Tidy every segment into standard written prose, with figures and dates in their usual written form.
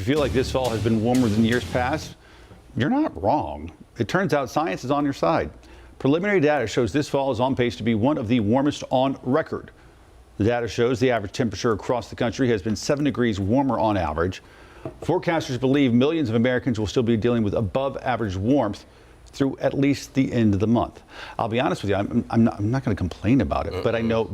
If you feel like this fall has been warmer than years past, you're not wrong. It turns out science is on your side. Preliminary data shows this fall is on pace to be one of the warmest on record. The data shows the average temperature across the country has been 7 degrees warmer on average. Forecasters believe millions of Americans will still be dealing with above average warmth through at least the end of the month. I'll be honest with you, I'm not going to complain about it, but I know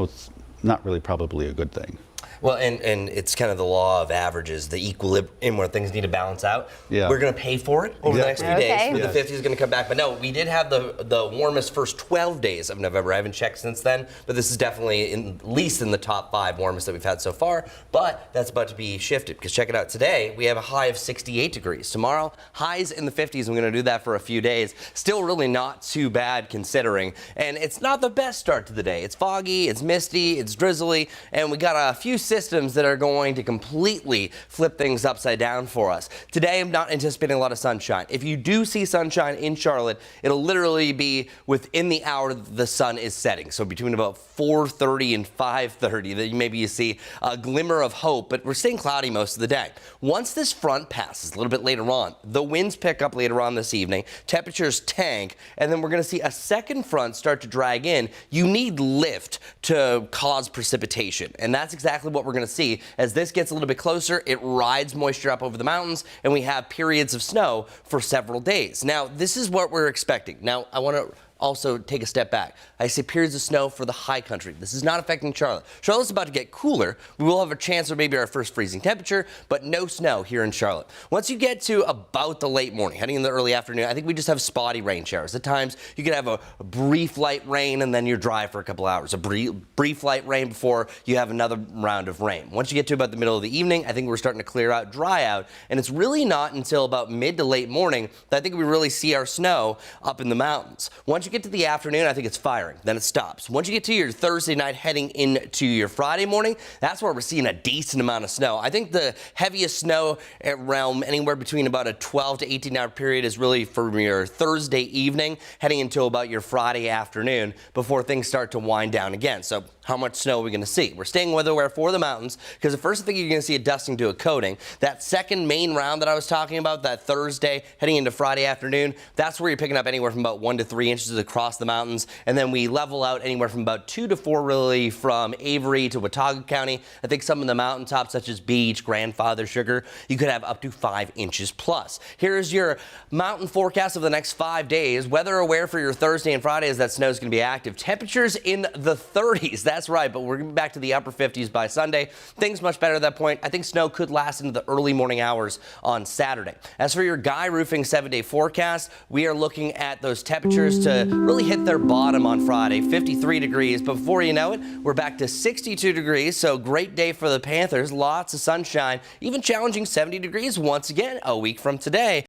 it's not really probably a good thing. Well, and it's kind of the law of averages, the equilibrium where things need to balance out. Yeah. We're going to pay for it over the next few days. Yes. The 50s is going to come back. But no, we did have the warmest first 12 days of November. I haven't checked since then, but this is definitely at least in the top 5 warmest that we've had so far. But that's about to be shifted because check it out. Today, we have a high of 68 degrees. Tomorrow, highs in the 50s. I'm going to do that for a few days. Still really not too bad considering. And it's not the best start to the day. It's foggy, it's misty, it's drizzly, and we got a few systems that are going to completely flip things upside down for us. Today, I'm not anticipating a lot of sunshine. If you do see sunshine in Charlotte, it'll literally be within the hour the sun is setting. So between about 4:30 and 5:30, that maybe you see a glimmer of hope, but we're staying cloudy most of the day. Once this front passes a little bit later on, the winds pick up later on this evening, temperatures tank, and then we're going to see a second front start to drag in. You need lift to cause precipitation, and that's exactly what we're going to see. As this gets a little bit closer, it rides moisture up over the mountains, and we have periods of snow for several days. Now, this is what we're expecting. Now, I want to also take a step back. I say periods of snow for the high country. This is not affecting Charlotte. Charlotte's about to get cooler. We will have a chance of maybe our first freezing temperature, but no snow here in Charlotte. Once you get to about the late morning, heading in the early afternoon, I think we just have spotty rain showers. At times, you can have a brief light rain and then you're dry for a couple hours. A brief light rain before you have another round of rain. Once you get to about the middle of the evening, I think we're starting to clear out, dry out, and it's really not until about mid to late morning that I think we really see our snow up in the mountains. Once you get to the afternoon, I think it's firing. Then it stops. Once you get to your Thursday night heading into your Friday morning, that's where we're seeing a decent amount of snow. I think the heaviest snow realm anywhere between about a 12 to 18-hour period is really from your Thursday evening heading into about your Friday afternoon before things start to wind down again. So how much snow are we going to see? We're staying weather-aware for the mountains because the first thing you're going to see a dusting to a coating. That second main round that I was talking about, that Thursday heading into Friday afternoon, that's where you're picking up anywhere from about 1 to 3 inches across the mountains, and then we level out anywhere from about 2 to 4 really from Avery to Watauga County. I think some of the mountaintops such as Beach, Grandfather, Sugar, you could have up to 5 inches plus. Here's your mountain forecast of the next 5 days. Weather aware for your Thursday and Friday as that snow is going to be active. Temperatures in the 30s. That's right, but we're back to the upper 50s by Sunday. Things much better at that point. I think snow could last into the early morning hours on Saturday. As for your Guy Roofing 7-day forecast, we are looking at those temperatures to really hit their bottom on Friday, 53 degrees. But before you know it, we're back to 62 degrees. So great day for the Panthers. Lots of sunshine, even challenging 70 degrees once again a week from today.